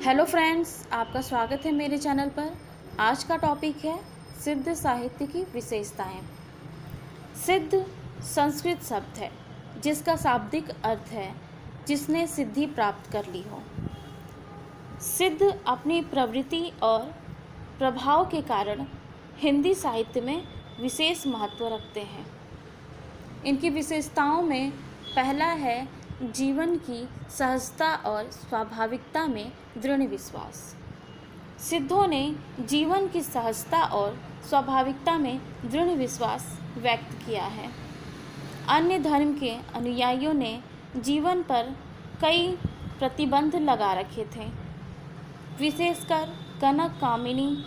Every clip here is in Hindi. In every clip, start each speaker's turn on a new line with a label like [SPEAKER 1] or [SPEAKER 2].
[SPEAKER 1] हेलो फ्रेंड्स, आपका स्वागत है मेरे चैनल पर। आज का टॉपिक है सिद्ध साहित्य की विशेषताएं। सिद्ध संस्कृत शब्द है जिसका शाब्दिक अर्थ है जिसने सिद्धि प्राप्त कर ली हो। सिद्ध अपनी प्रवृत्ति और प्रभाव के कारण हिंदी साहित्य में विशेष महत्व रखते हैं। इनकी विशेषताओं में पहला है जीवन की सहजता और स्वाभाविकता में दृढ़ विश्वास। सिद्धों ने जीवन की सहजता और स्वाभाविकता में दृढ़ विश्वास व्यक्त किया है। अन्य धर्म के अनुयायियों ने जीवन पर कई प्रतिबंध लगा रखे थे, विशेषकर कनक कामिनी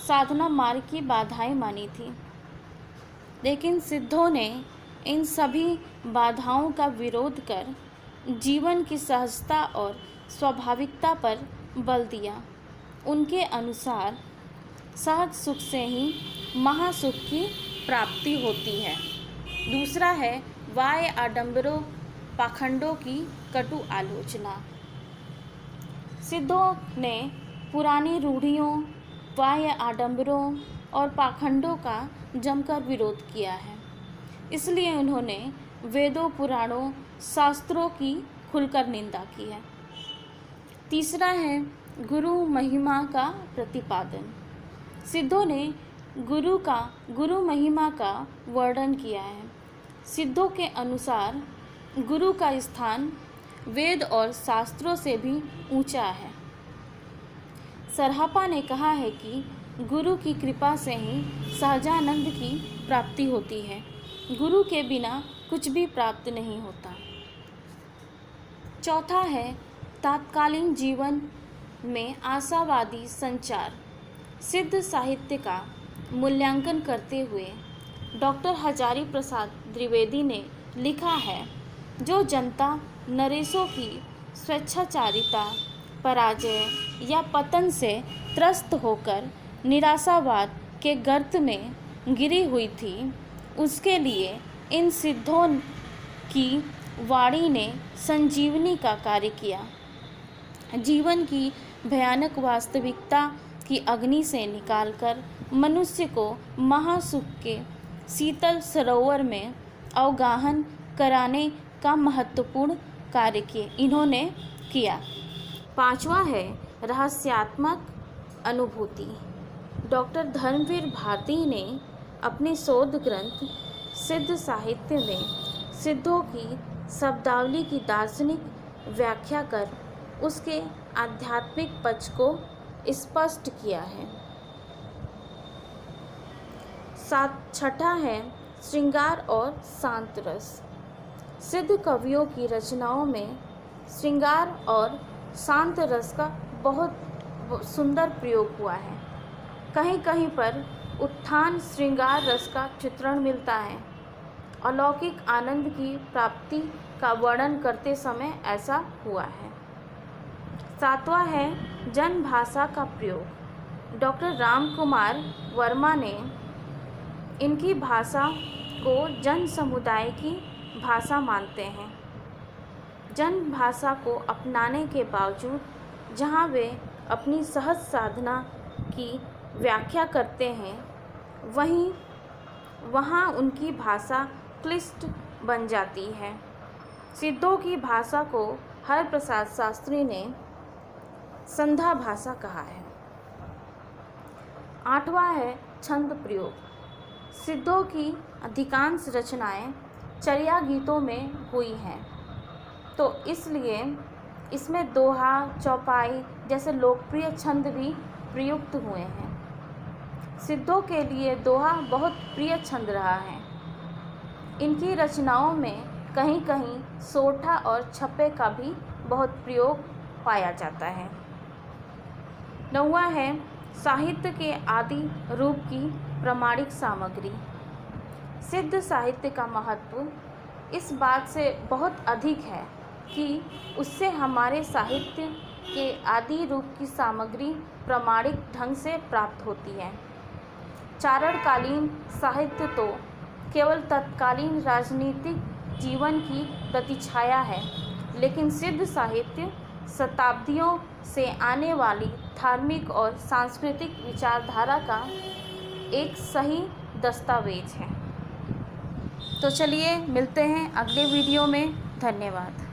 [SPEAKER 1] साधना मार्ग की बाधाएं मानी थी, लेकिन सिद्धों ने इन सभी बाधाओं का विरोध कर जीवन की सहजता और स्वाभाविकता पर बल दिया। उनके अनुसार सहज सुख से ही महासुख की प्राप्ति होती है। दूसरा है वाय आडंबरों पाखंडों की कटु आलोचना। सिद्धों ने पुरानी रूढ़ियों, वाय आडंबरों और पाखंडों का जमकर विरोध किया है। इसलिए उन्होंने वेदों, पुराणों, शास्त्रों की खुलकर निंदा की है। तीसरा है गुरु महिमा का प्रतिपादन। सिद्धों ने गुरु महिमा का वर्णन किया है। सिद्धों के अनुसार गुरु का स्थान वेद और शास्त्रों से भी ऊंचा है। सरहपा ने कहा है कि गुरु की कृपा से ही सहजानंद की प्राप्ति होती है। गुरु के बिना कुछ भी प्राप्त नहीं होता। चौथा है तात्कालीन जीवन में आशावादी संचार। सिद्ध साहित्य का मूल्यांकन करते हुए डॉक्टर हजारी प्रसाद द्विवेदी ने लिखा है, जो जनता नरेशों की स्वेच्छाचारिता, पराजय या पतन से त्रस्त होकर निराशावाद के गर्त में गिरी हुई थी, उसके लिए इन सिद्धों की वाणी ने संजीवनी का कार्य किया। जीवन की भयानक वास्तविकता की अग्नि से निकालकर मनुष्य को महासुख के शीतल सरोवर में अवगाहन कराने का महत्वपूर्ण कार्य इन्होंने किया। पांचवा है रहस्यात्मक अनुभूति। डॉक्टर धर्मवीर भारती ने अपने शोध ग्रंथ सिद्ध साहित्य में सिद्धों की शब्दावली की दार्शनिक व्याख्या कर उसके आध्यात्मिक पक्ष को स्पष्ट किया है। छठा है श्रृंगार और शांत रस। सिद्ध कवियों की रचनाओं में श्रृंगार और शांत रस का बहुत सुंदर प्रयोग हुआ है। कहीं कहीं पर उत्थान श्रृंगार रस का चित्रण मिलता है। अलौकिक आनंद की प्राप्ति का वर्णन करते समय ऐसा हुआ है। सातवां है जन भाषा का प्रयोग। डॉक्टर राम कुमार वर्मा ने इनकी भाषा को जन समुदाय की भाषा मानते हैं। जन भाषा को अपनाने के बावजूद जहाँ वे अपनी सहज साधना की व्याख्या करते हैं, वहाँ उनकी भाषा क्लिष्ट बन जाती है। सिद्धों की भाषा को हरप्रसाद शास्त्री ने संध्या भाषा कहा है। आठवां है छंद प्रयोग। सिद्धों की अधिकांश रचनाएं चर्या गीतों में हुई हैं, तो इसलिए इसमें दोहा, चौपाई जैसे लोकप्रिय छंद भी प्रयुक्त हुए हैं। सिद्धों के लिए दोहा बहुत प्रिय छंद रहा है। इनकी रचनाओं में कहीं कहीं सोठा और छप्पे का भी बहुत प्रयोग पाया जाता है। नौवां है साहित्य के आदि रूप की प्रमाणिक सामग्री। सिद्ध साहित्य का महत्व इस बात से बहुत अधिक है कि उससे हमारे साहित्य के आदि रूप की सामग्री प्रमाणिक ढंग से प्राप्त होती है। चारणकालीन साहित्य तो केवल तत्कालीन राजनीतिक जीवन की प्रतिछाया है, लेकिन सिद्ध साहित्य शताब्दियों से आने वाली धार्मिक और सांस्कृतिक विचारधारा का एक सही दस्तावेज है। तो चलिए मिलते हैं अगले वीडियो में। धन्यवाद।